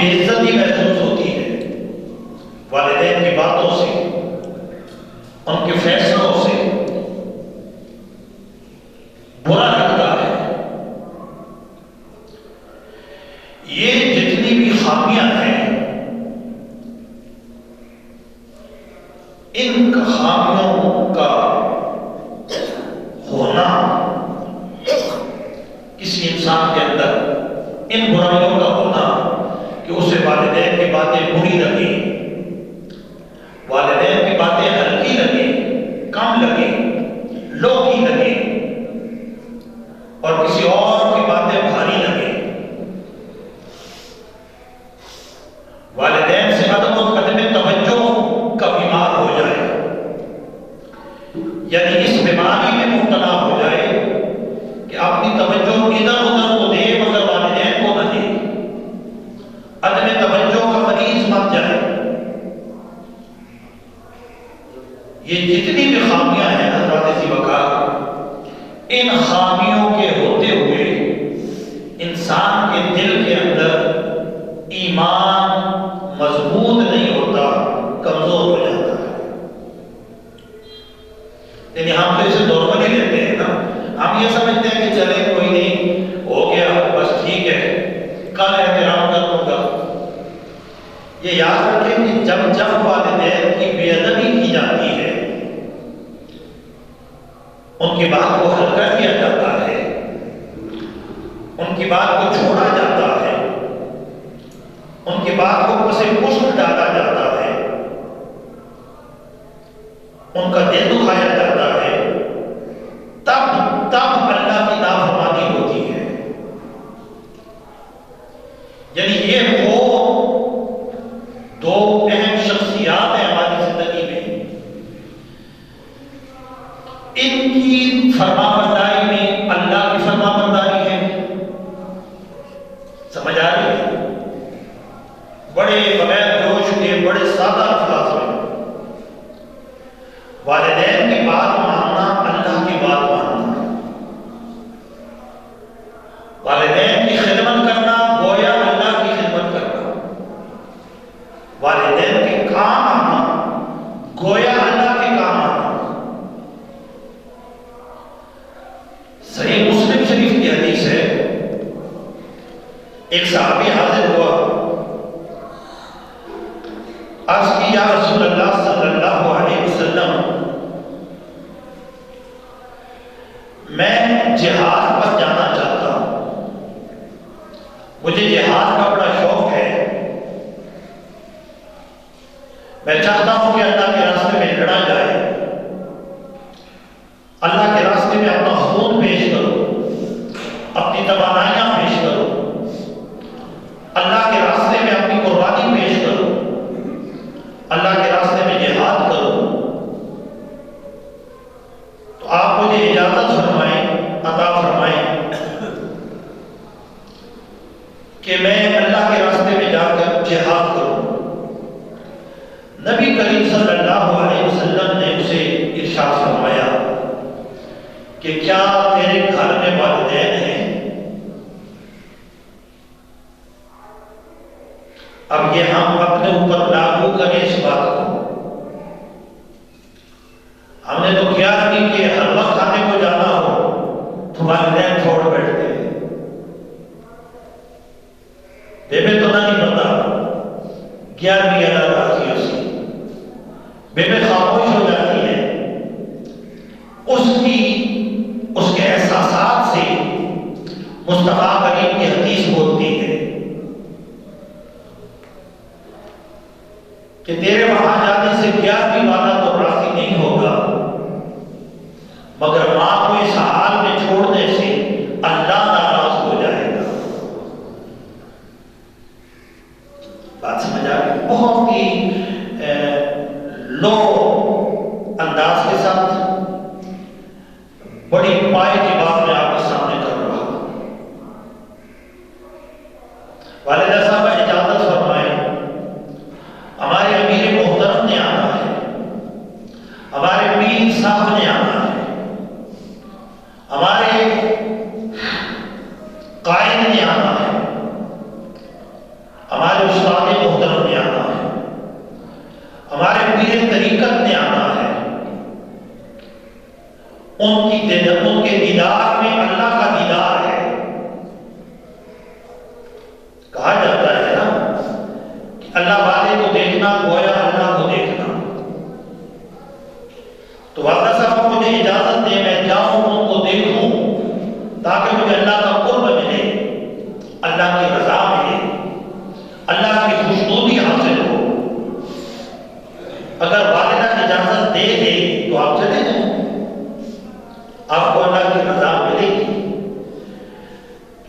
بے عزتی محسوس ہوتی ہے والدین کی باتوں سے، ان کے فیصلوں سے برا لگتا ہے۔ یہ جتنی بھی خامیاں ہیں، ان خامیوں کا ہونا کسی انسان کے اندر، ان برائیوں کا ہونا کہ اسے والدین کی باتیں بری لگیں، والدین کی باتیں ہلکی لگیں، کم لگیں، لو کی لگیں، اور کسی اور کی باتیں بھاری لگیں، والدین سے عدم و عدم توجہ کا بیمار ہو جائے، یعنی اس بیماری میں مبتلا ہو جائے کہ اپنی توجہ ادھر ادھر کو دے مگر والدین کو نہ دے، عدم توجہ کا مریض بن جائے۔ یہ جتنی بھی خامیاں ہیں حضرات ذی وقار، ان خامیوں کے ہوتے ہوئے انسان کے دل کے اندر ایمان مضبوط نہیں ہوتا، کمزور ہو جاتا ہے۔ یعنی ہم تو اسے نارملی لیتے ہیں نا، ہم یہ سمجھتے ہیں کہ چلے کوئی نہیں، ہو گیا بس ٹھیک ہے، کل احترام کر لوں گا۔ یہ یاد رکھیں کہ جب والدین کی بے ادبی کی جاتی ہے، ان کی بات کو ہلکا کیا جاتا ہے، ان کی بات کو چھوڑا جاتا ہے، ان کی بات کو پس پشت ڈالا جاتا ہے، ان کا دل دکھایا جاتا ہے، تب اللہ کی نافرمانی ہوتی ہے۔ یعنی یہ وہ دو اہم شخصیات ہیں ہماری زندگی میں، ان کی فرما برداری میں اللہ کی فرما برداری ہے۔ سمجھ آ رہی ہے؟ بڑے بغیر جوش کے، بڑے سادہ الفاظ میں والدین کی بات ماننا اللہ کی بات ماننا، والدین کی خدمت کرنا گویا اللہ کی خدمت کرنا، والدین کے کام آنا گویا اللہ کے کام آنا۔ صحیح مسلم شریف کی حدیث ہے، ایک صحابی حاضر ہوا، عرض کی یا رسول اللہ صلی اللہ علیہ وسلم، میں جہاد پر جانا چاہتا ہوں، مجھے جہاد کا بڑا شوق ہے، میں چاہتا ہوں کہ اللہ کے راستے میں لڑا جائے، اللہ کے راستے میں اپنا خون پیش کرو، اپنی توانائیاں پیش کرو، اللہ کے راستے میں اپنی قربانی پیش کرو، اللہ کے راستے میں جہاد کرو۔ تو آپ مجھے اجازت فرمائیں، عطا فرمائیں کہ میں اللہ کے راستے میں جا کر جہاد کروں۔ نبی کریم صلی اللہ علیہ وسلم نے اسے ارشاد فرمایا کہ کیا تیرے گھر میں والدین ہیں؟ اب یہ ہم اپنے اوپر لاگو کریں اس بات کو۔ ہم نے تو کیا نہیں کہ ہر وقت کھانے کو جانا ہو تو والدین چھوڑ بیٹھتے ہیں، بیبے تو نہیں پتا 11 آتی ہے اس کی، بیبے خاموش ہو جاتی ہے، اس کے احساسات سے مصطفیٰ کریم کی حدیث بولتی ہے کہ تیرے وہاں جانے سے 11ویں والا تو راضی نہیں ہوگا، مگر ماں کو اس حال میں چھوڑنے سے اللہ ناراض ہو جائے گا۔ بات سمجھ آ گئی؟ بہت ہی لو انداز کے ساتھ بڑی پائے کی بات میں آپ کے سامنے کر رہا ہوں۔ والدہ صاحبہ اجازت فرمائیں، ہمارے امیر محترم نے آنا ہے، ہمارے پیر صاحب نے آنا ہے، ہمارے قائد نے آنا ہے، ہمارے استاد محترم نے آنا ہے، ہمارے پیر طریقت نے آنا ہے، ان کے دیدار میں اللہ کا دیدار ہے۔ کہا جاتا ہے نا کہ اللہ والے کو دیکھنا گویا اللہ کو دیکھنا۔ تو والدہ صاحب مجھے اجازت دے میں جاؤں ان کو دیکھوں تاکہ مجھے اللہ کا قرب ملے، اللہ کی رضا ملے، اللہ کی خوشنودی حاصل ہو۔ اگر والدہ اجازت دے دے تو آپ چلے جائیں، آپ کو اللہ کی رضا ملے گی۔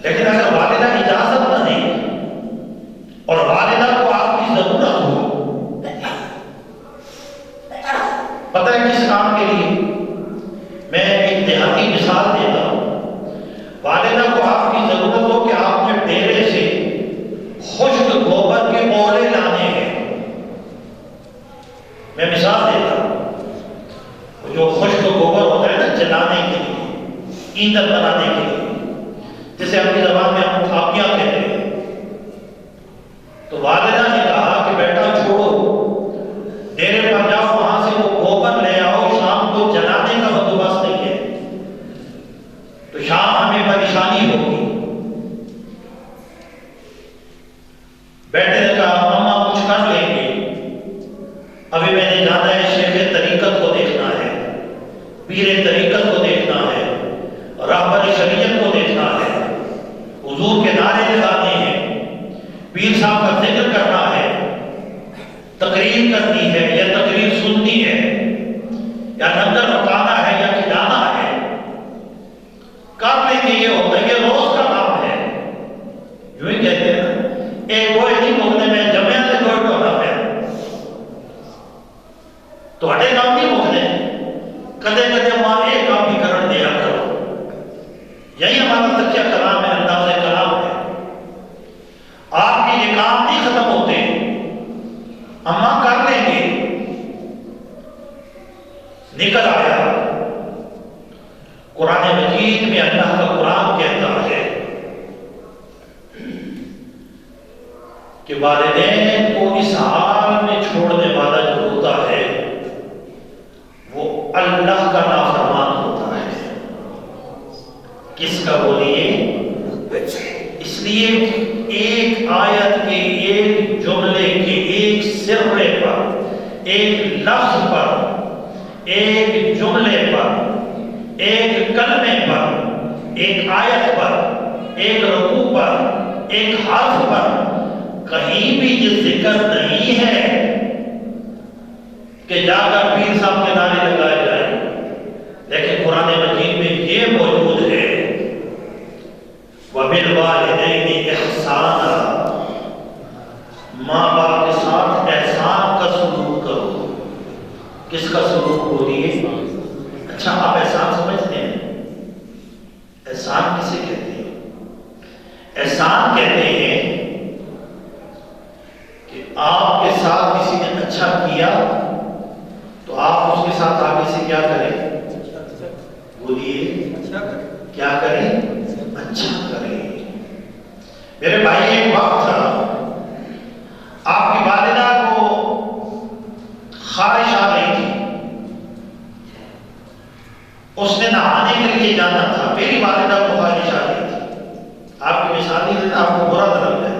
لیکن اگر والدہ اجازت نہ دے اور والدہ کو آپ کی ضرورت ہو، پتہ ہے کس کام کے لیے؟ میں ایک دیہاتی مثال دیتا ہوں۔ والدہ کو آپ کی ضرورت ہو کہ آپ نے ڈیرے سے خشک گوبر کے اولے لانے ہیں۔ میں مثال دیتا ہوں، جو خشک گوبر ہوتا ہے نا جلانے کے لیے، ایندھن بنانے کے لیے، جسے اپنی زبان میں ہم کھاپیاں کہتے ہیں۔ تو والدہ نے کہا کہ بیٹا چھوڑو، ڈیرے پر جاؤ، وہاں سے وہ گوبر لے آؤ، شام کو جلانے کا بندوبست نہیں ہے تو شام ہمیں پریشانی ہوگی۔ بیٹے نے کہا ماما کچھ کر لیں گے، ابھی میں نے جانا ہے، شیخ طریقت کو دیکھنا ہے، پیر طریقت کو دیکھنا ہے، رہبر شریعت کو دیکھنا ہے، حضور کے نعرے لگانے ہیں، پیر صاحب کا ذکر کرنا ہے، تقریر کرنی ہے یا تقریر سننی ہے، یا لنگر پکانا ہے یا کھلانا ہے۔ کر لیں گے، یہ ہوتا ہے، یہ روز کا کام ہے۔ یوں ہی کہتے ہیں نا، ایک گوئے نہیں مکنے میں جمعہ سے گوئے ٹونا ہے، تو ہٹے کام نہیں مکنے، کدے کدے ماں ایک کام بھی کرن دیا کرو۔ یہی ہمارا تکیہ کلام ہے، انداز کلام ہے۔ آپ کے یہ کام نہیں ختم ہوتے، اماں کر لیں گے۔ نکل آیا قرآن مجید میں اللہ کا قرآن کہتا ہے کہ والدین کو اس حال میں چھوڑنے والا جو ہوتا ہے وہ اللہ کا نافرمان ہوتا ہے۔ کس کا بولیے؟ اس لیے ایک آیت کے ایک جملے کے ایک سرے پر، ایک لفظ پر، ایک جملے پر، ایک کلمے پر، ایک آیت پر، ایک رکوع پر، ایک حرف پر کہیں بھی یہ ذکر نہیں ہے کہ جا کر پیر صاحب کے نعرے لگائے جائیں، لیکن قرآن مجید میں یہ موجود ہے وَبِالْوَالِدَيْنِ إِحْسَانًا، ماں باپ کے ساتھ احسان کا سلوک کرو۔ کس کا سلوک بولیے؟ اچھا آپ احسان سمجھتے ہیں؟ احسان کسے کہتے ہیں؟ احسان کہتے ہیں کہ آپ کے ساتھ کسی نے اچھا کیا تو آپ اس کے ساتھ آگے سے کیا کریں؟ بولیے کیا کریں؟ اچھا کریں۔ میرے بھائی ایک وقت تھا آپ کی والدہ کو خارش آ رہی تھی، اس نے نہانے کے لیے جانا تھا، میری والدہ کو خارش آ رہی تھی، آپ کی مثال نہیں دیتا، آپ کو برا نہ لگ جائے،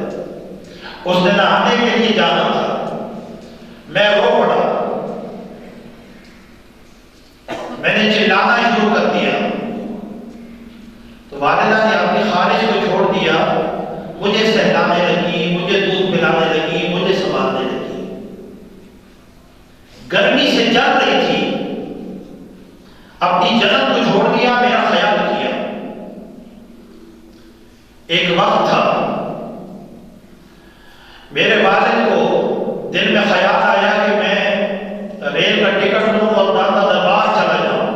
اس نے نہانے کے لیے جانا تھا، میں رو پڑا، میں نے چلانا شروع کر دیا، تو والدہ نے اپنی خارش کو چھوڑ دیا، مجھے سہلانے لگی، مجھے دودھ پلانے لگی، مجھے سنبھالنے لگی، گرمی سے جل رہی تھی، اپنی جنت کو چھوڑ دیا، میرا خیال کیا۔ ایک وقت تھا میرے والد کو دل میں خیال آیا کہ میں ریل کا ٹکٹ لوں اور داتا دربار چلا جاؤں،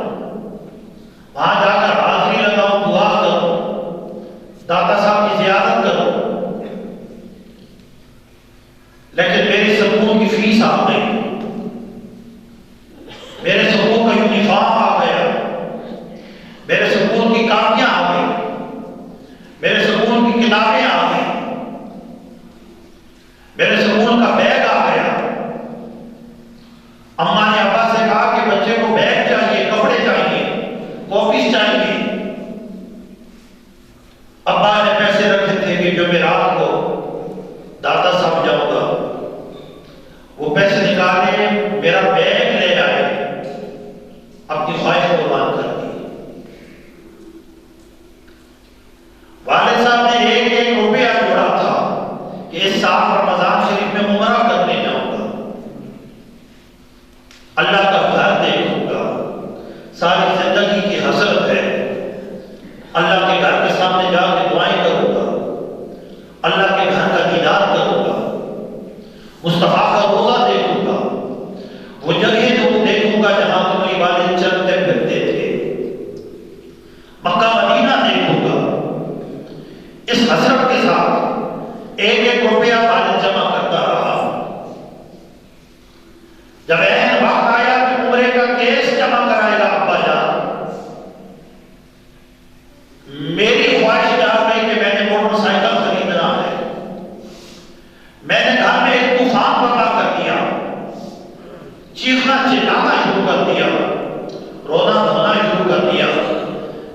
وہاں جا کر حاضری لگاؤں، دعا کروں، داتا صاحب کی زیارت کروں، لیکن میری سکول کی فیس آ گئی، میرے سکول کا یونیفارم آ گیا، میرے سکول کی کاپیاں آ گئی، میرے سکول کی کتابیں آ گئی، میرے اسکول کا بیگ آ گیا، اماں نے ابا سے کہا کہ بچے کو بیگ چاہیے، کپڑے چاہیے، کاپیز چاہیے۔ ابا نے پیسے رکھے تھے کہ جو میں رات کو داتا صاحب جاؤں گا، وہ پیسے نکالے، میرا بیگ لے آئے، اپنی خواہش قربان کر دی۔ والد صاحب نے ایک ایک روپیہ جوڑا تھا کہ اس سال رمضان شریف میں عمرہ کرنے جاؤں گا، اللہ کا گھر دیکھوں گا، ساری زندگی کی حسرت ہے، اللہ کے گھر کے سامنے جا کے دعائیں کروں گا، اللہ کے گھر کا دیدار کروں گا، مصطفیٰ کا روزہ دیکھوں گا، وہ جگہ دیکھوں گا جہاں تمہاری والد چلتے پھرتے تھے، مکہ مدینہ دیکھوں گا۔ اس حسرت کے ساتھ ایک ایک روپیہ والد جمع کرتا رہا۔ جب عین وقت آیا کہ عمرے کا کیس جمع کرائے گا ابا جان، میری خواہش جا گئی کہ میں نے موٹر سائیکل خریدنا ہے۔ میں نے گھر میں ایک طوفان برپا کر دیا، چیخنا چلانا شروع کر دیا، رونا دھونا شروع کر دیا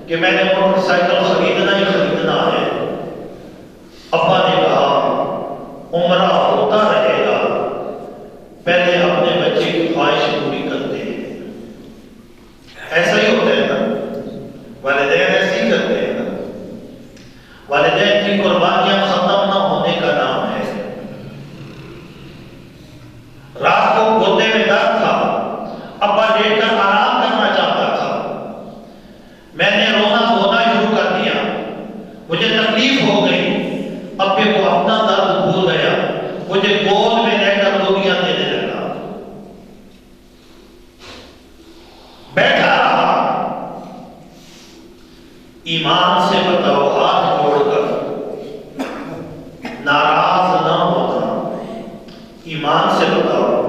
کہ میں نے موٹر سائیکل خریدنا ہی خریدنا ہے۔ ابا نے کہا عمرہ ہوتا رہے گا، پہلے اپنے بچے کی خواہش پوری کرتے ہیں۔ ایسا ہی ہوتا ہے نا، والدین ایسے ہی کرتے ہیں نا۔ والدین کی قربانیاں ختم نہ ہونے کا نام ہے۔ رات کو گودے میں درد تھا، ابا لیٹ کر آرام کرنا چاہتا تھا، میں نے رونا دھونا شروع کر دیا، مجھے تکلیف ہو گئی، ابے کو اپنا درد بھول گیا، مجھے گود میں لے کر روٹیاں دینے لگا، بیٹھا رہا۔ ایمان سے بتاؤ، ہاتھ جوڑ کر ناراض نہ ہونا، ایمان سے بتاؤ،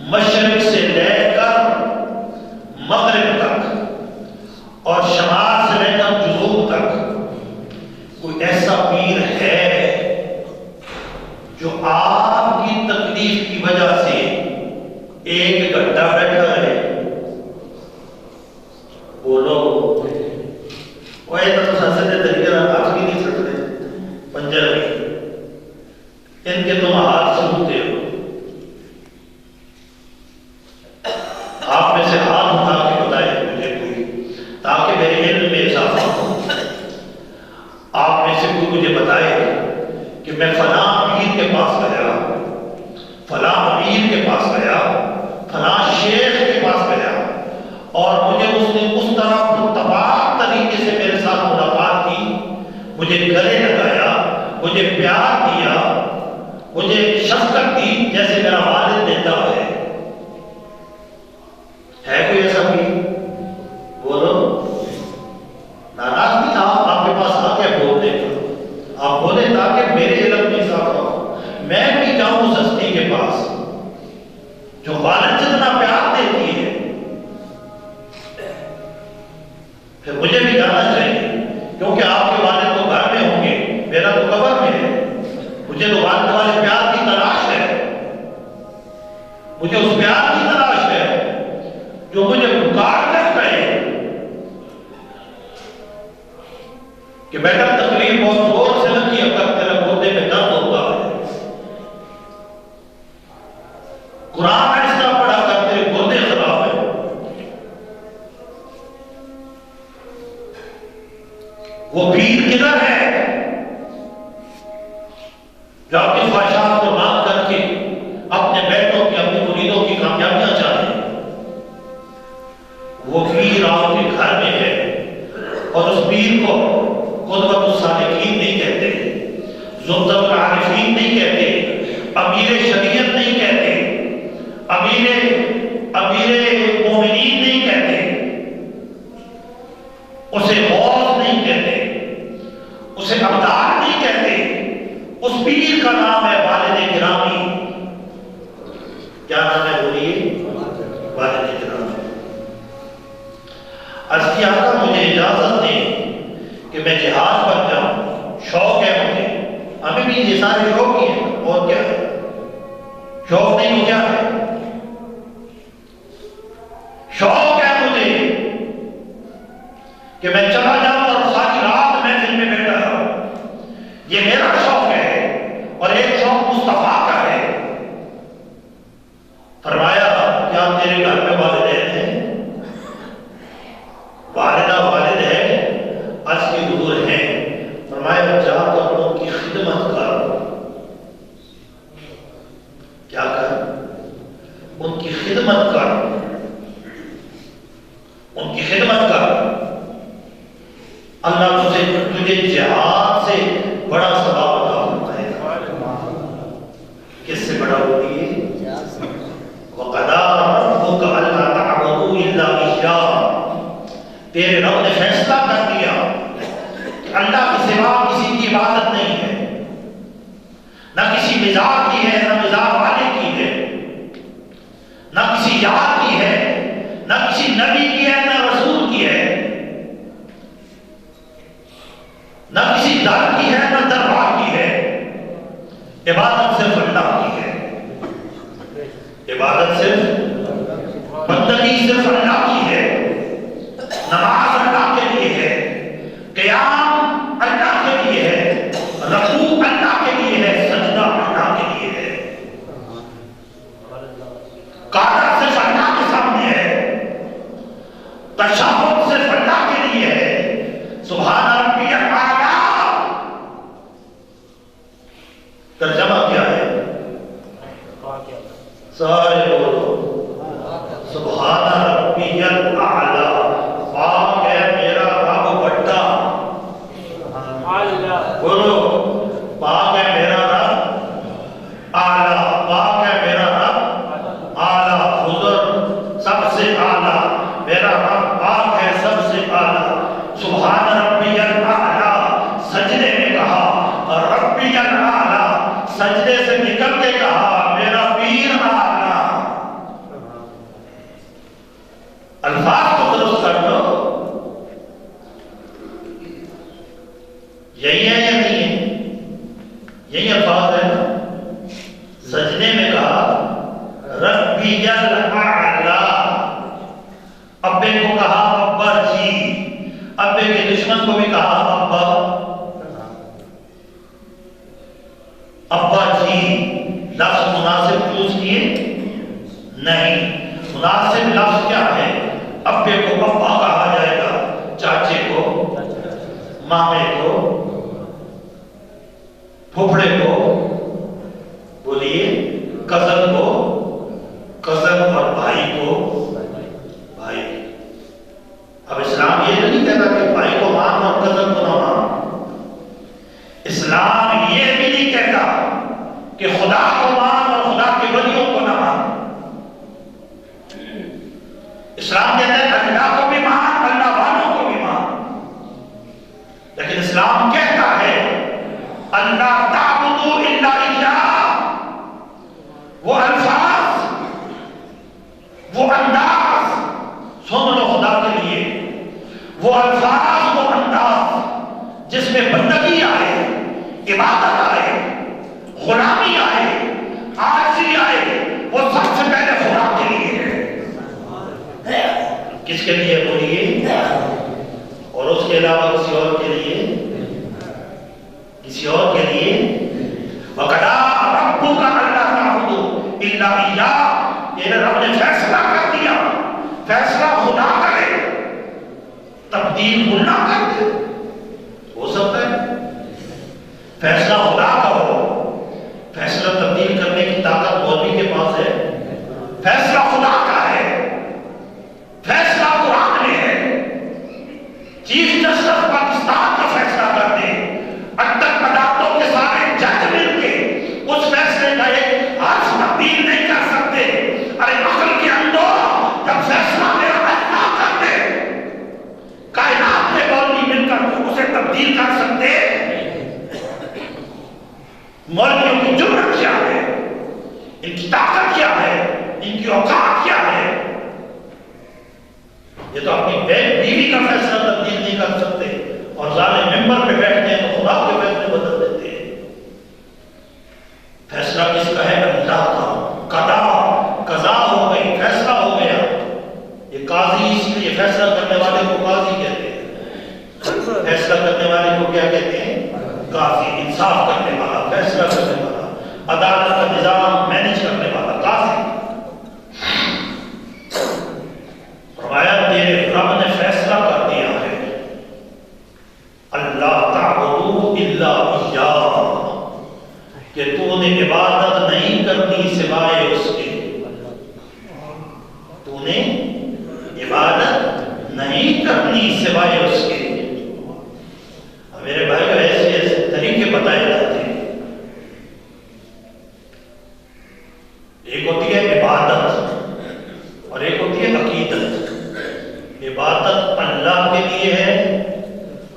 مشرق سے لے کر مغرب تک اور شمال سے لے کر جنوب تک کوئی ایسا پیر ہے جو آپ کی تکلیف کی وجہ سے ایک گھنٹہ بیٹھا ہے؟ بولو، وہ ایسا تو سنسدے طریقے نہ آج بھی نہیں سکتے پنجر میں، ان کے تم ہاتھ سنتے ہو۔ آپ میں سے ہاتھ اٹھا کے بتائے مجھے کوئی، تاکہ میرے علم میں اضافہ ہو۔ آپ میں سے کوئی مجھے بتائے کہ میں فلاں امیر کے پاس گیا، فلاں امیر کے پاس گیا، فلاں شیخ کے پاس گیا، اور مجھے اس نے اس طرح پرتباہ طریقے سے میرے ساتھ ملاقات کی، مجھے گلے لگایا، مجھے پیار دیا، مجھے شفقت دی جیسے میرا والد دیتا ہے کوئی ایسا بھی؟ بولو، ناراض نہیں آپ کے پاس آ کے بولنے کا، آپ بولے تاکہ میرے علم میں اضافہ ہو، میں بھی جاؤں اس ہستی کے پاس جو والد جتنا پیار دیتی ہے، پھر مجھے بھی جانا چاہیے، کیونکہ آپ کے والد تو گھر میں ہوں گے، میرا تو قبر میں ہے، مجھے تو والد والے پیار کی تلاش ہے، مجھے اس پیار کی تلاش ہے جو مجھے پکار کر کہے کہ بیٹا تکلیف بہت زور سے لگی، اب تک تیرے گودے میں درد ہوتا ہے، قرآن ایسا پڑھا کر تیرے گودے خراب ہے۔ وہ پیر کدھر ہے جو آپ کی خواہشات کو مان کر کے اپنے بیٹوں کی، اپنے مریدوں کی کامیابیاں چاہتے ہیں؟ وہ پیر آپ کے گھر میں ہے، اور اس پیر کو قدوۃ الصالحین نہیں کہتے، زبدۃ العارفین نہیں کہتے، امیر شریعت نہیں کہتے، امیر مومنین نہیں کہتے، اسے غوث نہیں کہتے، اسے ابدال نہیں کہتے، اس پیر کا نام ہے والد گرامی۔ کیا نام ہے بولیے؟ والد گرامی۔ عرض کیا آقا مجھے اجازت دیں کہ میں جہاد پر جاؤں، شوق ہے مجھے، ہمیں بھی یہ سارے شوق ہی ہیں، اور کیا شوق نہیں تو کیا ہے؟ شوق ہے مجھے کہ میں چلا جاؤں اور ساری رات محفل میں بیٹھا رہوں، یہ میرا شوق ہے، اور ایک شوق مصطفیٰ کا ہے۔ فرمایا کیا تیرے گھر میں والدین ہیں؟ والدہ والد ہے، عرض کی حضور ہیں۔ فرمایا جا کر ان کی خدمت کر۔ کیا کر؟ ان کی خدمت کر، ان کی خدمت کر۔ اللہ تجھے جہاد سے بڑا ثواب عطا فرمائے گا۔ کس سے بڑا ہوگی؟ وَقَضَىٰ رَبُّكَ أَلَّا تَعْبُدُوا إِلَّا إِيَّاهُ، تیرے رب نے فیصلہ کر دیا کہ اللہ کے سوا کسی کی عبادت نہیں ہے، نہ کسی مزار کی ہے، نہ مزار والے کی ہے، نہ کسی یار کی ہے، نہ کسی نبی کی ہے، نہ رسول کی ہے، نہ کسی در کی ہے، نہ دربار کی ہے۔ عبادت صرف اللہ کی ہے، عبادت صرف، بندگی صرف اللہ کی ہے۔ نماز اللہ کے لیے ہے، قیام اللہ کے لیے ہے، رکوع اللہ کے لیے ہے، سجدہ اللہ کے لیے ہے، قعدہ صرف اللہ کے سامنے ہے، تشہد صرف اللہ کے لیے ہے۔ سبحان ربی الاعلیٰ، ترجمہ کیا ہے؟ سارے بولو سبحان ربی الاعلیٰ، پاک ہے میرا رب بڑا۔ بولو پاک ہے میرا رب اعلیٰ، پاک ہے میرا رب اعلیٰ، حضور سب سے اعلیٰ، میرا رب پاک ہے سب سے اعلیٰ۔ سبحان ربی الاعلیٰ سجدے میں کہا، ربی الاعلیٰ سجدے سے نکل کے کہا میرا پیر اعلیٰ۔ الفاظ کو درست کر لو، یہی ہے یا نہیں ہے؟ یہی الفاظ ہے نا۔ سجدے میں کہا ربی الاعلیٰ، ابے کو کہا ابا جی، ابے کے دشمن کو بھی کہا ابا، ابا جی۔ لفظ مناسب چوز کیے نہیں، مناسب لفظ کیا ہے؟ ابے کو ابا کہا جائے گا، چاچے کو، مامے کو، پھوپھڑے کو، بولیے کزن کو، کزن اور بھائی کو بھائی۔ اب اسلام یہ نہیں کہتا کہ بھائی کو مان اور کزن کو نہ مان، اسلام یہ بھی نہیں کہتا کہ خدا کو مان اور خدا کے ولیوں کو نہ مان۔ اسلام کہتا ہے اللہ کو بھی مان، اللہ والوں کو بھی مان، لیکن اسلام کہتا ہے اللہ تعبدوا الا اياه۔ وہ الفاظ، وہ انداز سن لو خدا کے لیے، وہ الفاظ، وہ انداز جس میں بندگی آئے، عبادت آئے، غلامی آئے، عاجزی آئے، وہ سب سے پہلے خدا کے لیے ہے۔ کس کے لیے بولیے؟ اور اس کے علاوہ کسی اور کے لیے؟ کسی اور کے لیے؟ وَقَضَىٰ رَبُّكَ أَلَّا تَعْبُدُوا إِلَّا إِيَّاهُ، تیرے رب نے فیصلہ کر دیا، فیصلہ خدا کرے، تبدیل نہ کر دے۔ ہو سکتا ہے فیصلہ خدا کا ہو، فیصلہ تبدیل کرنے کی طاقت مولوی کے پاس ہے؟ فیصلہ خدا کا ہے، فیصلہ قرآن میں ہے۔ چیف جسٹس پاکستان کا فیصلہ کر دے، تک عدالتوں کے سارے جج مل کے اس فیصلے کا ایک حرف تبدیل نہیں کر سکتے۔ ارے عقل کے اندر جب فیصلہ میرا اللہ کر دے، کائنات میں مولوی مل کر اسے تبدیل کر سکتے؟ مولویوں کی جرأت کیا ہے، ان کی طاقت کیا ہے، ان کی اوقات کیا ہے؟ یہ تو اپنی بیوی کا فیصلہ تبدیل نہیں کر سکتے، اور ظالم ممبر پہ بیٹھتے ہیں تو خدا کے فیصلے بدل دیتے ہیں۔ فیصلہ کس کا ہے؟ اللہ کا۔ کو کیا کہتے ہیں؟ قاضی، انصاف کرنے والا، فیصلہ کرنے والا، عدالت کا نظام مینج کرنے والا، قاضی۔ فرمایا تیرے رب نے فیصلہ کر دیا ہے اللہ تعبدوا الا اياه، کہ تو نے عبادت نہیں کرنی سوائے اس کے، تو نے عبادت نہیں کرنی سوائے اس کے۔ میرے بھائی کو ایسے ایسے طریقے بتائے جاتے ہیں۔ ایک ہوتی ہے عبادت اور ایک ہوتی ہے عقیدت۔ عبادت اللہ کے لیے ہے،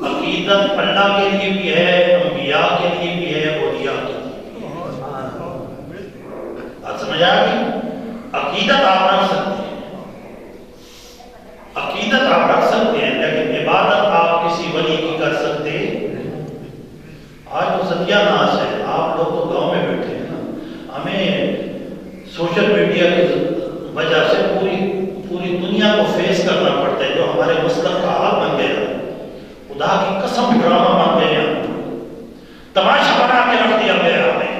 عقیدت اللہ کے لیے بھی ہے، انبیاء کے لیے بھی ہے، اولیاء کے لیے۔ بات سمجھ آ گئی؟ عقیدت آپ رکھ سکتے ہیں، عقیدت آپ رکھ سکتے ہیں، لیکن عبادت آپ کسی ولی کی کر سکتے ہیں۔ آج تو ستیہ ناش ہے، آپ لوگ تو گاؤں میں بیٹھے ہیں نا، ہمیں سوشل میڈیا کی وجہ سے پوری دنیا کو فیس کرنا پڑتا ہے، جو ہمارے مسلک کا حال بن گیا، خدا کی قسم ڈرامہ بن گیا، تماشا بنا کے رکھ دیا گیا ہمیں۔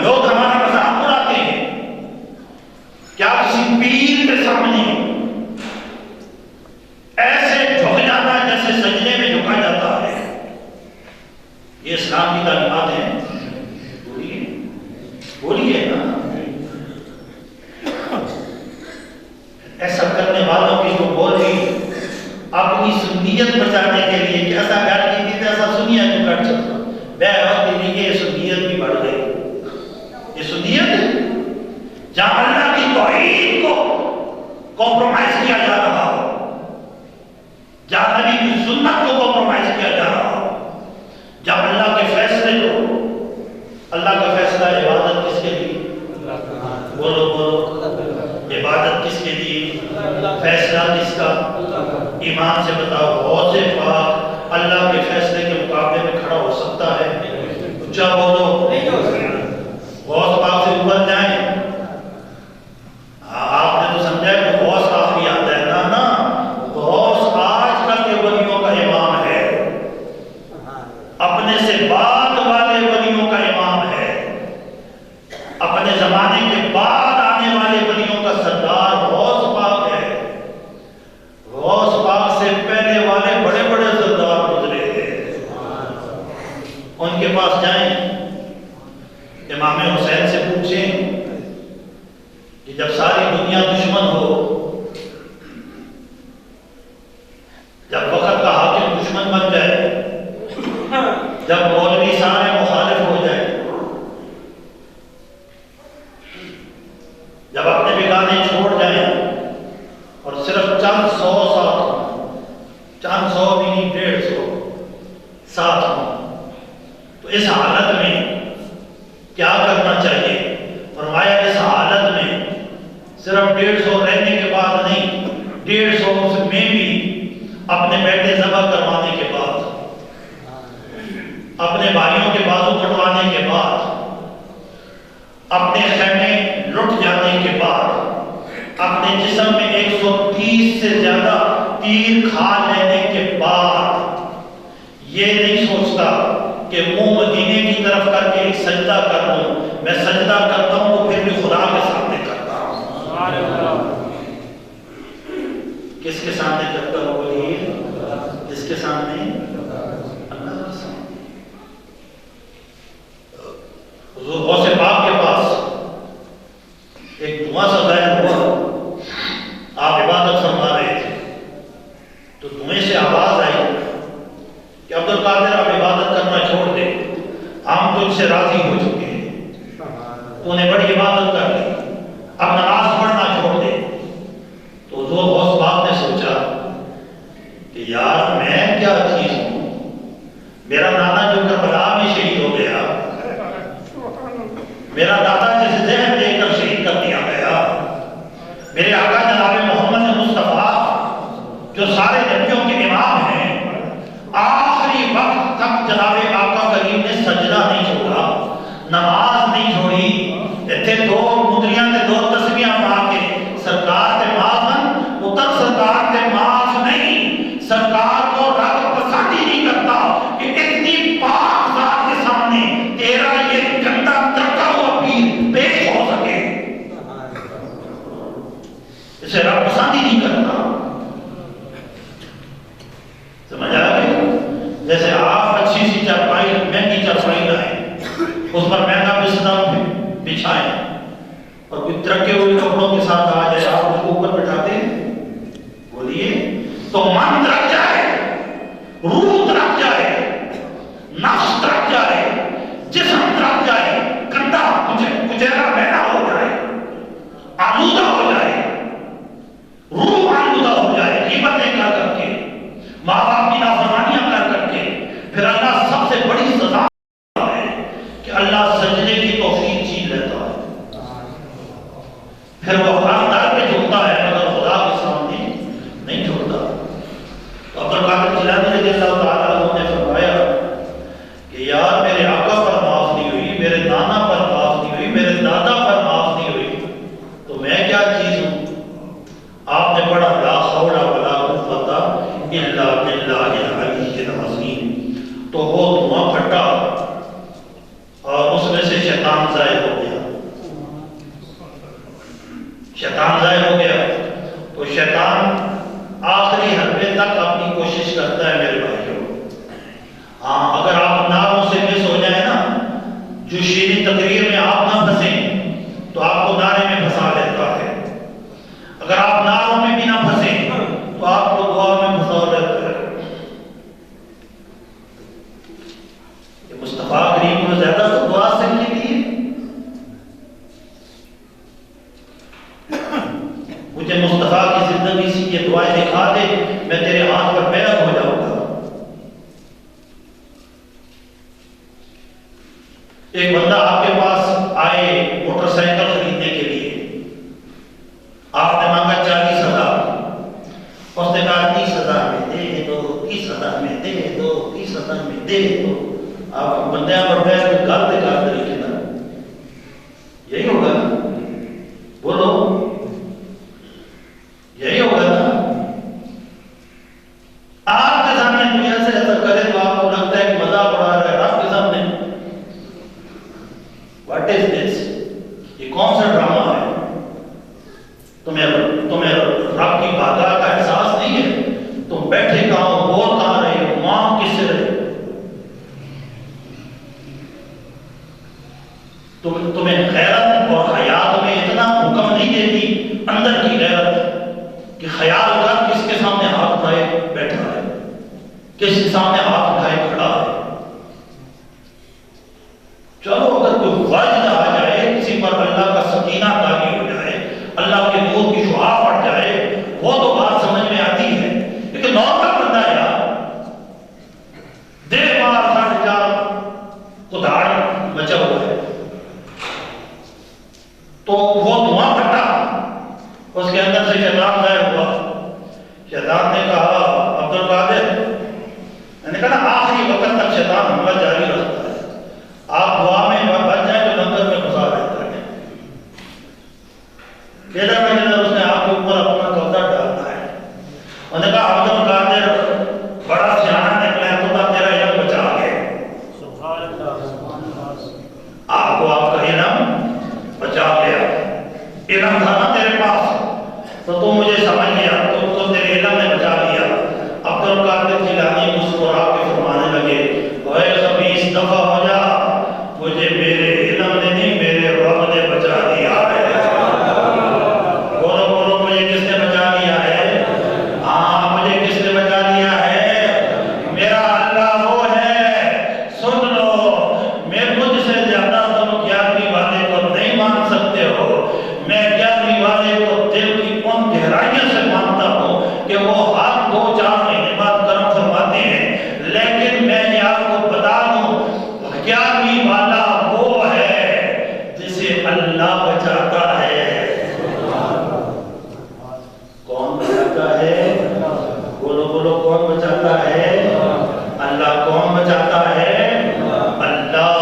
لوگ ہمارا مذاق اڑاتے ہیں، کیا کسی پیر کے سامنے ایسے جھک جانا جیسے سجدے میں جھکا جاتا ہے؟ یہ اسلام کی تعلیمات ہیں؟ بولیے نا۔ ایسا کرنے والوں کی جو بول رہی اپنی سنیت بچانے کے لیے کہ ایسا گھر کی تھی تو ایسا سنیا جو کٹ چکا، بے وقت دلی کے یہ سنیت بھی بڑھ گئی۔ یہ سنیت ہے جہاں اللہ کی توحید کو کمپرومائز کیا جا رہا ہو، جہاں نبی کی سنت کو کمپرومائز کیا جا رہا ہو، جب اللہ کے فیصلے کو، اللہ کا فیصلہ عبادت کس کے لیے؟ بولو بولو، عبادت کس کے لیے؟ فیصلہ کس کا؟ ایمان سے بتاؤ، غوث پاک اللہ کے فیصلے کے مقابلے میں کھڑا ہو سکتا ہے؟ اچھا بولو، غوث پاک سے اوپر جائیں؟ آپ نے تو سمجھا ہے کہ غوث آخری آتا ہے، نا غوث آج کل کے ولیوں کا امام ہے، اپنے سے بعد والے ولیوں کا امام ہے، اپنے زمانے کے بعد آنے والے ولیوں کا سردار غوث پاک ہے۔ غوث پاک سے پہلے والے بڑے بڑے سردار گزرے ہیں، ان کے پاس جائیں، امام حسین سے پوچھیں کہ جب ساری دنیا دشمن ہو، جب وقت کا حاکم دشمن بن جائے، جب مولوی سارے مخالف ہو جائے، جب اپنے بیگانے چھوڑ جائیں اور صرف چند سو ساتھ ہوں، چند سو بھی نہیں 150 ساتھ ہوں، تو اس حالت میں کیا کرنا چاہیے؟ فرمایا اس حالت میں صرف 150 رہنے کے بعد نہیں، 150 میں بھی اپنے بیٹے ذبح کروانے کے بعد، اپنے بھائیوں کے بازو کٹوانے کے بعد، اپنے خیمے لٹ جانے کے بعد، اپنے جسم میں 130 سے زیادہ تیر کھا لینے کے بعد، یہ نہیں سوچتا کہ منہ مدینے کی طرف کر کے ایک سجدہ کر لوں، میں سجدہ کرتا ہوں تو پھر بھی خدا کے سامنے کرتا ہوں۔ کس کے سامنے کرتا ہوں؟ بولیے، کس کے سامنے؟ اللہ کے سامنے۔ حضور غوث پاک کے پاس ایک دعا سا ظاہر ہوا، آپ عبادت فرما رہے تھے تو دھوئیں سے آواز آئی کہ عبد القادر آپ عبادت کرنا چھوڑ دے، ہم تجھ سے راضی ہو چکے ہیں، تو نے بڑی عبادت کر لی، اب نماز پڑھنا چھوڑ دے۔ تو حضور غوث پاک نے سوچا کہ یار میں کیا چیز ہوں، میرا نانا جو کربلا میں شہید ہو گیا، میرا دادا جسے ذہن دے کر شہید کر دیا گیا، میرے آقا جناب محمد مصطفیٰ جو سارے نبیوں کے امام ہیں، آخری وقت تک جناب آقا کریم نے سجدہ نہیں چھوڑا، نماز نہیں چھوڑی، اتنے دو مدریاں تے دو تسبیحاں پڑھ کے سرکار تے معافن، اتر سرکار تے معاف نہیں، سرکار کو رب پسند ہی نہیں کرتا، اور کوئی ترکے ہوئے کپڑوں کے ساتھ آ جائے آپ اس کو اوپر بٹھاتے ہیں؟ بولیے، تو من ترک جائے، روح ترک جائے، نفس ترک جائے، جسم ترک جائے، گندا کچیرا میلا ہو جائے، آلودہ ہو جائے، روح آلودہ ہو جائے، غیبتیں کر کر کے، ماں باپ کی نافرمانیاں کر کر کے، پھر اللہ سب سے بڑی سزا ہے کہ اللہ سجدے کی توفیق چھین لیتا ہے، پھر وہ ہر در پہ جھکتا ہے مگر خدا کے سامنے نہیں جھکتا۔ تو عبد القادر جیلانی رضی اللہ تعالیٰ عنہ نے فرمایا کہ یار میرے آقا پر معاف نہیں ہوئی، میرے نانا پر معاف نہیں ہوئی، میرے دادا پر معاف نہیں ہوئی، تو میں کیا چیز ہوں؟ آپ نے پڑھا لا حول ولا قوت الا باللہ العلی العظیم، تو وہ دھواں پھٹا اور اس میں سے شیطان ظاہر ہو گیا، شیطان ظاہر ہو گیا۔ تو شیطان آخری حربے تک اپنی کوشش کرتا ہے میرے بھائیوں۔ ہاں، اگر آپ ناروں سے مس ہو جائیں نا، جو شیریں تقریر میں آپ نہ پھنسیں تو آپ کو نعرے میں پھنسا لیتا ہے، اگر آپ نعروں میں بھی نہ پھنسیں تو آپ کو دعا میں پھنسا لیتا ہے۔ یہ مصطفیٰ کریم کو زیادہ تو دعا سے نہیں دی ہے، مجھے مصطفیٰ کی زندگی سے یہ دعائیں دکھا دے، میں تیرے ہاتھ پر بیعت ہو جاؤں گا۔ ایک بندہ آپ کے پاس آئے موٹر سائیکل خریدنے کے لیے، آپ نے مانگا 40,000، اس نے کہا 30,000 میں دے دو، 30,000 میں دے دو، 30,000 میں دے دو۔ آپ بندیاں پر بیٹھ کے گل دکھا طریقے نا، یہی ہوگا، بولو یہی ہوگا نا۔ آپ کے سامنے دنیا سے ایسا کرے تو آپ کو لگتا ہے کہ مذاق اڑا رہا ہے، آپ کے سامنے واٹ از دس، یہ کون سا ڈرامہ ہے؟ تمہیں رب کی بارگاہ کا احساس نہیں ہے؟ تم بیٹھے کہاں ہو، بول کہاں رہے ہو، ماں کس سے رہے؟ تمہیں غیرت اور حیا تمہیں اتنا حکم نہیں دیتی، اندر کی غیرت کہ خیال کر کس کے سامنے ہاتھ اٹھائے بیٹھا ہے، کس کے سامنے ہاتھ اٹھائے کھڑا ہے۔ چلو اگر کوئی وجد آ جائے، کسی پر اللہ کا سکینہ طاری ہو جائے، اللہ کے نور کی شعاع پڑ جائے، وہ تو بات سمجھ میں آتی ہے، لیکن نارمل بندہ یار دیر مار 4.5 کو دھاڑ بچا ہوا ہے، تو وہ دھواں پھٹا، اس کے اندر سے شیطان ظاہر ہوا۔ شیطان نے کہا عبد القادر، میں نے کہا نا آخری وقت تک شیطان حملہ جاری رکھتا ہے، آپ دعا میں بچ جائیں تو لنگر میں گھسا دیتا ہے، ادھر میں ادھر اس نے آپ کے اوپر اپنا قبضہ ڈالتا ہے۔ انہوں نے کہا عبد القادر بڑا سیانا نکلا ہے، خدا تیرا علم بچا گیا، آپ کو آپ کا علم بچا گیا، علم تھا نا تیرے پاس تو تو مجھے سمجھ گیا، تو تیرے علم نے بچا لیا۔ عبد القادر جیلانی مسکرا کے فرمانے لگے، اے خبیث دفع ہو جا، مجھے میرے علم نے نہیں میرے رب نے بچا دیا ہے۔ بولو بولو، مجھے کس نے بچا دیا ہے؟ ہاں، مجھے کس نے بچا دیا ہے؟ میرا اللہ وہ ہے، سن لو، میں مجھ سے زیادہ تم 11ویں والے کو نہیں مان سکتے ہو، میں 11ویں والے کو دل کی ان گہرائیوں سے مانتا ہوں کہ وہ ہر 2-4 مہینے بعد کرم فرماتے ہیں، لیکن میں نے آپ کو بتا دوں 11ویں والا وہ ہے جسے اللہ بچاتا ہے۔ کون بچاتا ہے؟ بولو بولو، کون بچاتا ہے؟ اللہ۔ کون بچاتا ہے؟ اللہ۔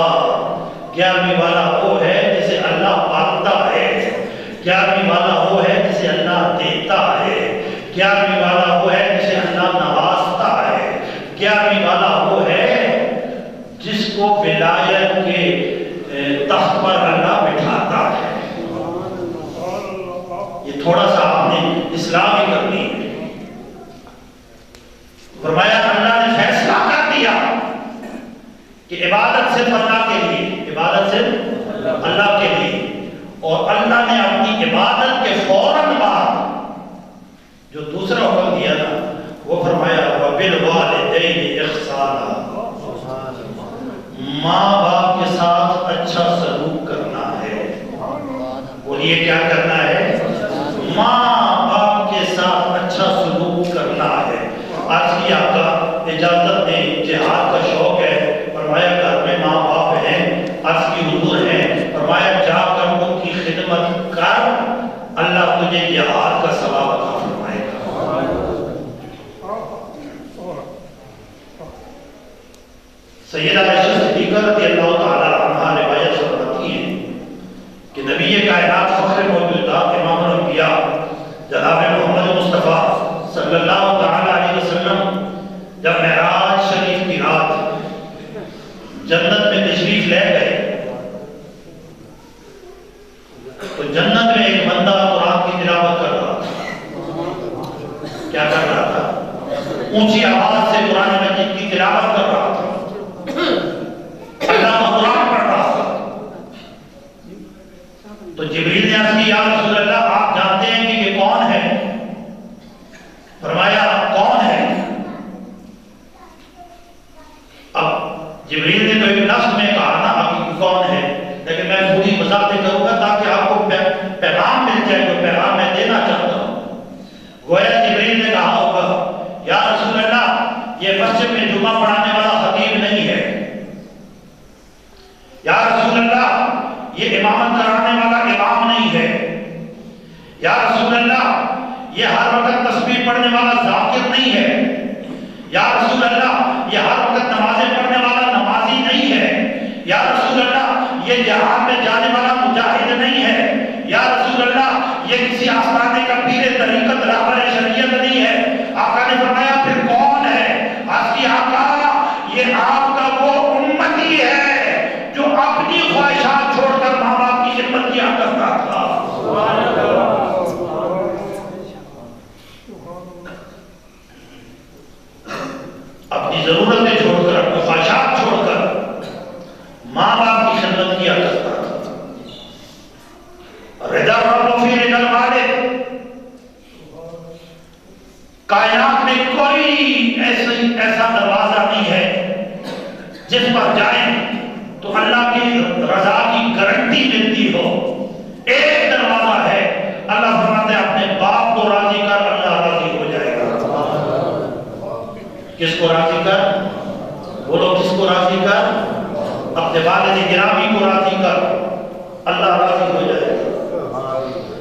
11ویں والا وہ ہے جسے اللہ پالتا ہے، 11ویں والا وہ ہے جسے اللہ دیتا ہے، 11ویں والا وہ ہے جسے اللہ نوازتا ہے، 11ویں والا وہ ہے جس کو ولایت کے تخت پر اللہ بٹھاتا ہے۔ یہ تھوڑا سا آپ نے اصلاح بھی کرنی ہے۔ فرمایا اللہ نے فیصلہ کر دیا کہ عبادت صرف اللہ کے لیے، عبادت صرف اللہ کے لیے، اور اللہ نے یہ کیا کرنا ہے؟ ماں باپ کے ساتھ اچھا سلوک کرنا ہے۔ آج کی آقا اجازت دیں، جہاد کا شوق ہے، فرمایا گھر میں ماں باپ ہیں، آج کی حضور ہیں، فرمایا جا کر ان کی خدمت کر، اللہ تجھے جہاد کا ثواب عطا فرمائے گا۔ سیدہ عائشہ صدیقہ رضی اللہ تعالی عنہا روایت فرماتی ہیں کہ نبی کائنات فخر موجودات امام الانبیاء جناب محمد مصطفیٰ صلی اللہ تعالی علیہ وسلم جب معراج شریف کی رات جنت میں تشریف لے گئے تو جنت میں ایک بندہ قرآن کی تلاوت کر رہا تھا۔ کیا کر رہا تھا؟ اونچی آواز سے قرآن مجید کی تلاوت کر رہا تھا، اللہ کا قرآن پڑھ رہا تھا۔ تو جبریل نے عرض کی یا رسول اللہ آپ جانتے ہیں کہ یہ کون ہے؟ فرمایا کون ہے؟ اب جبریل نے تو ایک لفظ میں کہا نا ابھی کون ہے، لیکن میں پوری وضاحت کروں گا تاکہ آپ کو پیغام مل جائے، جو پیغام میں دینا چاہتا ہوں۔ گویا جبریل نے کہا ہوگا یا رسول اللہ یہ مسجد میں جمعہ پڑھانے والا خطیب نہیں ہے، یا رسول اللہ یہ امامت کرانے والا امام نہیں ہے، یا رسول اللہ یہ ہر وقت تسبیح پڑھنے والا ذاکر نہیں ہے، یا رسول اللہ یہ ہر وقت نمازیں پڑھنے والا نمازی نہیں ہے، یا رسول اللہ یہ جہاد میں جانے والا مجاہد نہیں ہے، یا رسول اللہ یہ کسی آستانے کا پیر طریقت رہبر شریعت نہیں ہے۔ آقا نے فرمایا پھر کون ہے؟ آج کی آقا یہ آپ کا وہ امتی ہے جو اپنی خواہشات چھوڑ کر ماں باپ کی خدمت کیا کرتا تھا۔ اپنی ضرورتیں چھوڑ کر، اپنی خواہشات چھوڑ کر ماں باپ کی خدمت کیا کرتا تھا۔ رضا رب فی رضا الوالد، کائنات میں کوئی ایسا دروازہ نہیں ہے جس پر جائیں تو اللہ کی رضا کی گارنٹی ملتی ہو۔ ایک دروازہ ہے، اللہ فرماتے ہیں اپنے باپ کو راضی کر اللہ راضی ہو جائے گا۔ کس کو راضی کر؟ بولو کس کو راضی کر؟ اپنے والد گرامی کو راضی کر، اللہ راضی ہو جائے گا۔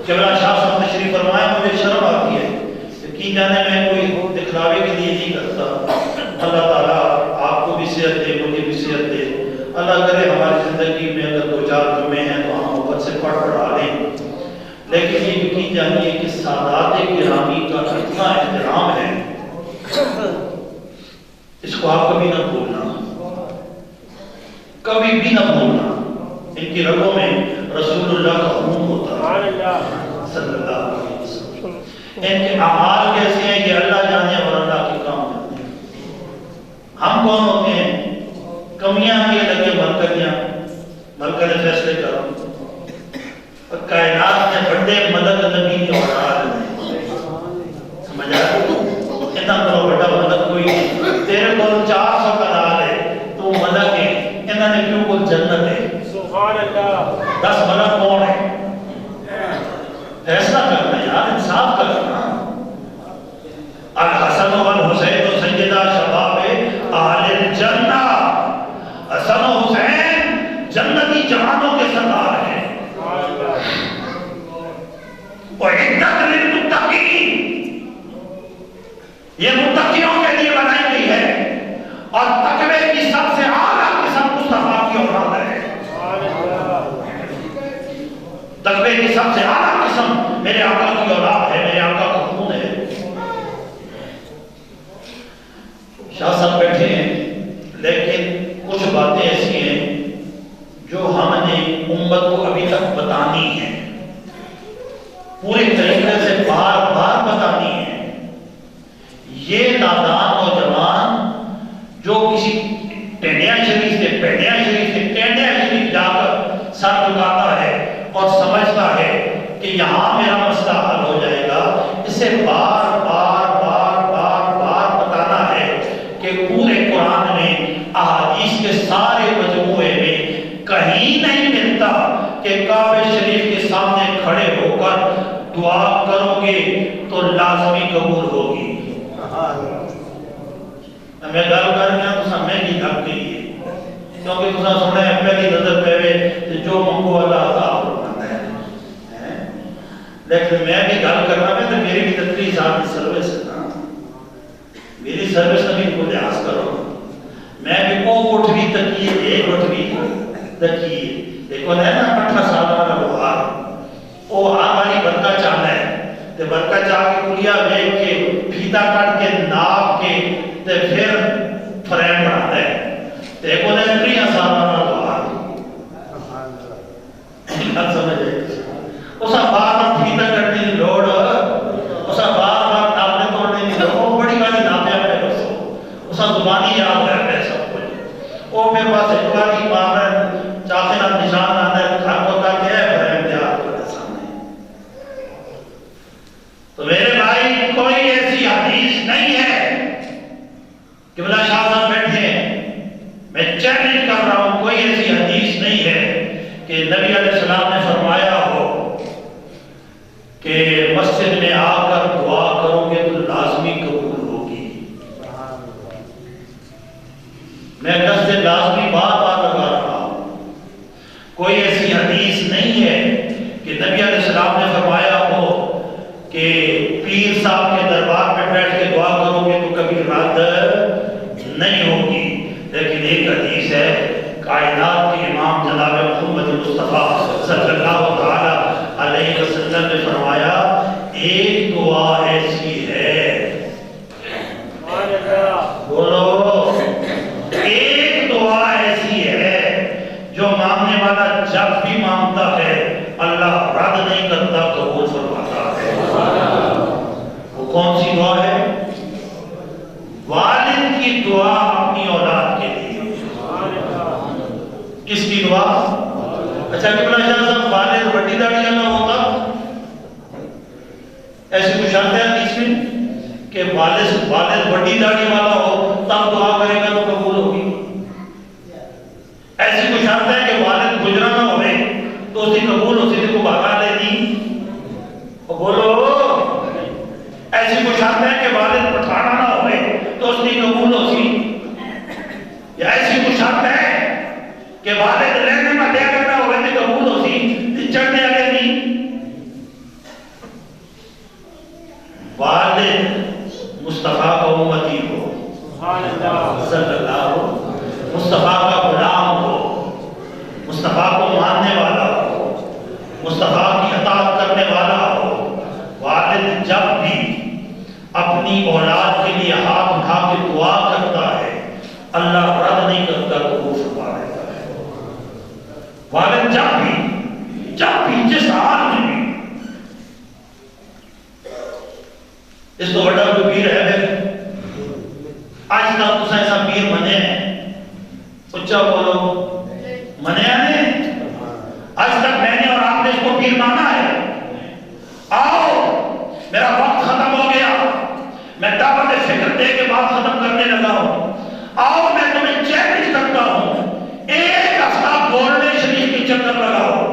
قبلہ شاہ صاحب تشریف فرمائے، مجھے شرم آتی ہے یقین جانے میں کوئی دکھلاوے کے لیے نہیں کرتا۔ اللہ تعالیٰ آپ کو بھی صحت دے، مجھے بھی صحت دے۔ اللہ کرے ہماری زندگی میں اگر دو چار جمعے ہیں تو ہم محبت سے پڑھا لیں، لیکن یہ یقین جانیے کہ سادات گرامی کا اتنا احترام ہے، اس کو آپ کبھی نہ بھولنا، کبھی بھی نہ بھولنا۔ ان کی رگوں میں رسول اللہ کا خون ہوتا ہے صلی اللہ علیہ وسلم۔ ان کے اعمال کیسے ہیں کہ اللہ جانے اور اللہ کے کام کرتے ہیں۔ ہم کون ہوتے ہیں؟ کمیاں یہ لگے برکتیاں، برکت فیصلے کرو۔ کائنات میں بڑے مدد نبی کے اولاد ہیں، سمجھ آئے؟ اتنا بڑا بڑا مدد کوئی نہیں۔ تیرے کو 400 کنال ہے تو مدد ہے، انہوں نے کیوں کو جنت ہے۔ سبحان اللہ۔ 10 مدد کون ہے؟ فیصلہ کرنا یار، انصاف کرنا۔ الحسن والحسین سیدہ شباب اہل الجنہ، حسن و حسین جنتی جوانوں کے سردار ہیں۔ وعدت للمتقین، یہ متقیوں کے لیے بنائی گئی ہے، اور تقوی کی سب سے اعلیٰ قسم مصطفیٰ کی اولاد ہے۔ تقوی کی سب سے اعلیٰ قسم میرے آقا کی اولاد ہے، میرے آقا کا خون ہے۔ شاہ صاحب بیٹھے ہیں، لیکن کچھ باتیں ایسی ہیں جو ہم نے امت کو ابھی تک بتانی ہیں، پوری طریقے سے بار بار بتانی ہے۔ یہ نادان نوجوان جو کسی ٹینڈیا شریف سے ٹینڈیا شریف جا کر سر جھکاتا ہے اور سمجھتا ہے کہ یہاں میرا مسئلہ حل ہو جائے گا، اسے بار بار بار بار بار بتانا ہے کہ پورے قرآن میں احادیث کے سارے مجموعے میں کہیں نہیں ملتا کہ کعبہ شریف کے سامنے کھڑے دعا کرو گے تو لازمی قبول ہوگی. میں گل کر رہا تو میں بھی تھک گئی ہے کیونکہ تسا سنا ہے پہلی نظر پہ جو منگو اللہ عطا فرماتا ہے. لیکن میں بھی گل کرنا میں تو میری بھی 30 سال کی سروس ہے نا, میری سروس کا بھی کو لحاظ کرو. میں بھی وہ گٹھوی تکیے ایک گٹھوی تکیے ایک ہے نا 18 سال والا لوہار وہ ہماری برکہ چاہنا ہے تے برکہ چاہ کے کلیا دیکھ کے پھیتا کٹ کے ناپ کے تے پھر فریم بناتا ہے تے ایک وہ 30 سال والا لوہار بات سمجھ ہے اسا بار بار پھیتا کٹنے کی لوڑ اسا بار بار ناپنے توڑنے کی لوڑ وہ بڑی گاڑی ناپے اپنے بسو اسا زبانی یاد رہتا ہے سب کچھ وہ میرے پاس ایک باری مارن چاہتے نا نشان آتا ہے گھر کو تک ہے فریم تیار کرتے سامنے. تو میرے بھائی کوئی ایسی حدیث نہیں ہے کہ بلا شاہ صاحب بیٹھے ہیں میں چیلنج کر رہا ہوں کوئی ایسی حدیث نہیں ہے کہ نبی علیہ السلام نے فرمایا ہو کہ مسجد میں آ کر دعا کرو گے تو لازمی قبول ہوگی. میں قصد لازمی بار بار لگا رہا ہوں. کوئی ایسی حدیث نہیں ہے کہ نبی علیہ السلام نے فرمایا ہو کہ پیر صاحب کے دربار میں بیٹھ کے دعا کرو گے تو کبھی رد نہیں ہوگی. لیکن ایک حدیث ہے کائنات کے امام جناب محمد مصطفیٰ صلی اللہ علیہ وسلم نے فرمایا ایک دعا ایسی ہے بولو ایک دعا ایسی ہے جو مانگنے والا جب بھی مانگتا ہے اللہ رد نہیں کرتا قبول فرماتا ہے. وہ کون سی دعا ہے؟ والد کی دعا اپنی اولاد کے لیے. کس کی دعا؟ اچھا قبلہ شاہ صاحب والد بڑی داڑھی نہ ہوتا ایسی کچھ شرط ہے حدیث میں کہ والد بڑی داڑھی والا ہو تب دعا کرے گا تو قبول ہوگی. ایسی کوئی شرط ہے کہ والد گزرا نہ ہوئے تو اسی قبول اسی کو بھگا لے دی. بولو ایسی کوئی شرط ہے کہ والد پٹھانا نہ ہوئے تو اس کی قبول اسی, یا ایسی کوئی شرط ہے کہ والد لینے میں لے کرنا ہوئے تو قبول اسی چڑھنے والے نہیں. والد مصطفیٰ کا امتی ہو صلی اللہ مصطفیٰ کا غلام ہو مصطفیٰ کو ماننے والا ہو مصطفیٰ کی اطاعت کرنے والا ہو. والد جب بھی اپنی اولاد کے لیے ہاتھ اٹھا کے دعا کرتا ہے اللہ رد نہیں کرتا قبول فرما لیتا ہے. والد جب بھی جس حال میں بھی اس تو بڑا کوئی پیر ہے پھر آج تک تو ایسا پیر بنے ہیں اچھا بولو منے نے آج تک میں نے اور آپ نے اس کو پیر مانا ہے. آؤ میرا وقت ختم ہو گیا میں دعوت فکر دے کے بعد ختم کرنے لگا ہوں. آؤ میں تمہیں چیلنج کرتا ہوں ایک ہفتہ بولنے شریف کی چکر لگاؤ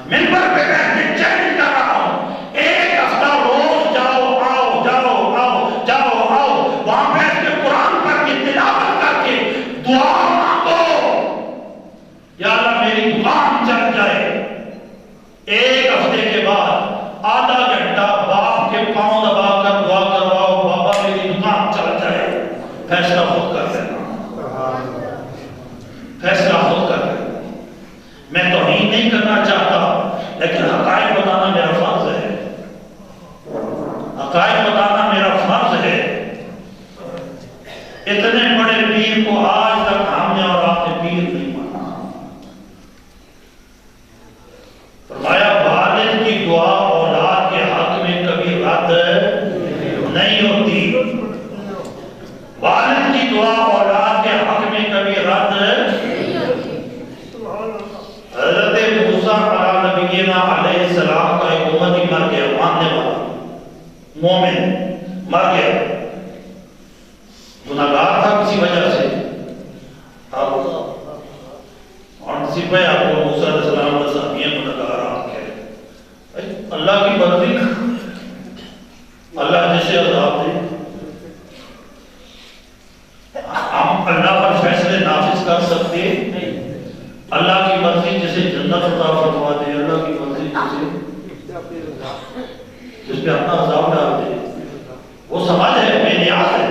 منبر پہ بیٹھ کے چیلنج کر رہا ہوں ایک ہفتہ روز جاؤ وہاں بیٹھ کے قرآن پڑھ کے تلاوت کر کے دعا مانگو یا اللہ میری دکان چل جائے. ایک ہفتے کے بعد آدھا گھنٹہ باپ کے پاؤں دبا کر دعا کرواؤ بابا میری دکان چل جائے. فیصلہ خود کر لینا, فیصلہ خود کر لینا. میں توہین نہیں کرنا چاہتا لیکن حقائق بتانا میرا فرض ہے. حقائق بتانا میرا فرض ہے. اتنے بڑے پیر کو آج تک ہم نے اور آپ نے پیر نہیں مانا. فرمایا والد کی دعا اولاد کے حق میں کبھی رد نہیں ہوتی. والد کی دعا اولاد کے حق میں کبھی رد نہیں ہوتی. حضرت موسیٰ علیہ السلام کا ایک امتی مر گیا ماننے والا مومن مر گیا گناہگار تھا کسی وجہ سے. اب اور کسی پہ آپ کو موسیٰ علیہ السلام نے صحابیاں گناہگار آپ کے اللہ کی عطا فرما دے اللہ کی مرضی سے جس پہ اپنا عذاب ڈال دے. وہ سمجھ ہے بے نیاز ہے,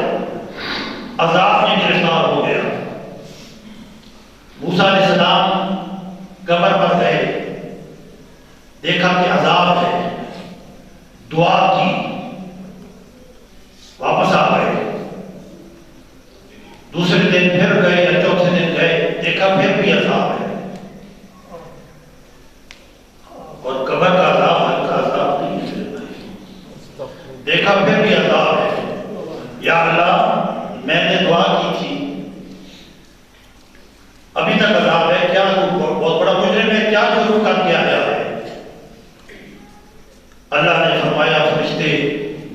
عذاب میں گرفتار ہو گیا. موسیٰ علیہ السلام قبر پر گئے, دیکھا کہ عذاب ہے, دعا کی, واپس آ گئے. دوسرے دن پھر گئے یا چوتھے دن گئے, دیکھا پھر بھی عذاب ہے. اور قبر کا عذاب ہلکا عذاب نہیں ہے, دیکھا پھر بھی عذاب ہے. یا اللہ میں نے دعا کی تھی, ابھی تک عذاب ہے, کیا بہت بڑا مجرم ہے, کیا جرم کر کے آیا ہے؟ اللہ نے فرمایا فرشتے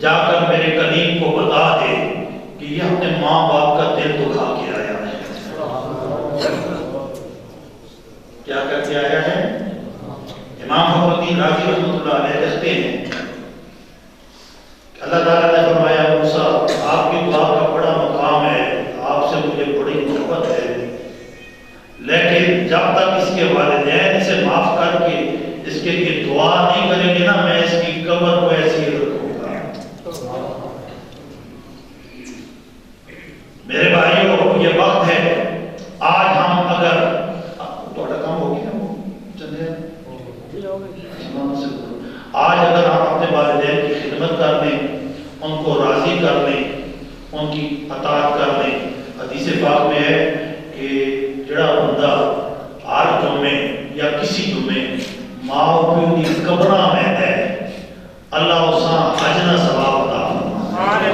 جا کر میرے کلیم کو بتا دے کہ یہ اپنے ماں باپ کا دل دکھا کے آیا ہے. کیا کر کے آیا ہے؟ امام فخر الدین رازی رحمۃ اللہ علیہ کہتے ہیں کہ اللہ تعالیٰ نے فرمایا موسیٰ آپ کی دعا کا بڑا مقام ہے, آپ سے مجھے بڑی محبت ہے, لیکن جب تک اس کے والدین اسے معاف کر کے اس کے لیے دعا نہیں کریں گے نا, میں اس کی قبر کو ایسی ہی رکھوں گا. میرے بھائیوں یہ وقت ہے, آج ہم اگر کام ہو گیا آج اگر ہم اپنے والدین کی خدمت کر لیں, ان کو راضی کر لیں, ان کی اطاعت کر لیں. حدیث پاک میں ہے کہ جڑا بندہ ہر جمعے یا کسی جمعے ماں پیو کی قبراں میں ہے, اللہ اساں اجر ثواب عطا فرمائے.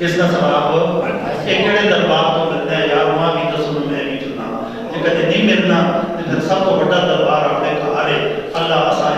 کس کا ثواب؟ ایک کڑے دربار تو ملتا ہے یار, وہاں بھی تو سنو میں بھی چلنا, یہ کہتے نہیں ملنا تو پھر سب کو بڑا دربار اپنے گھر ہے, اللہ اساں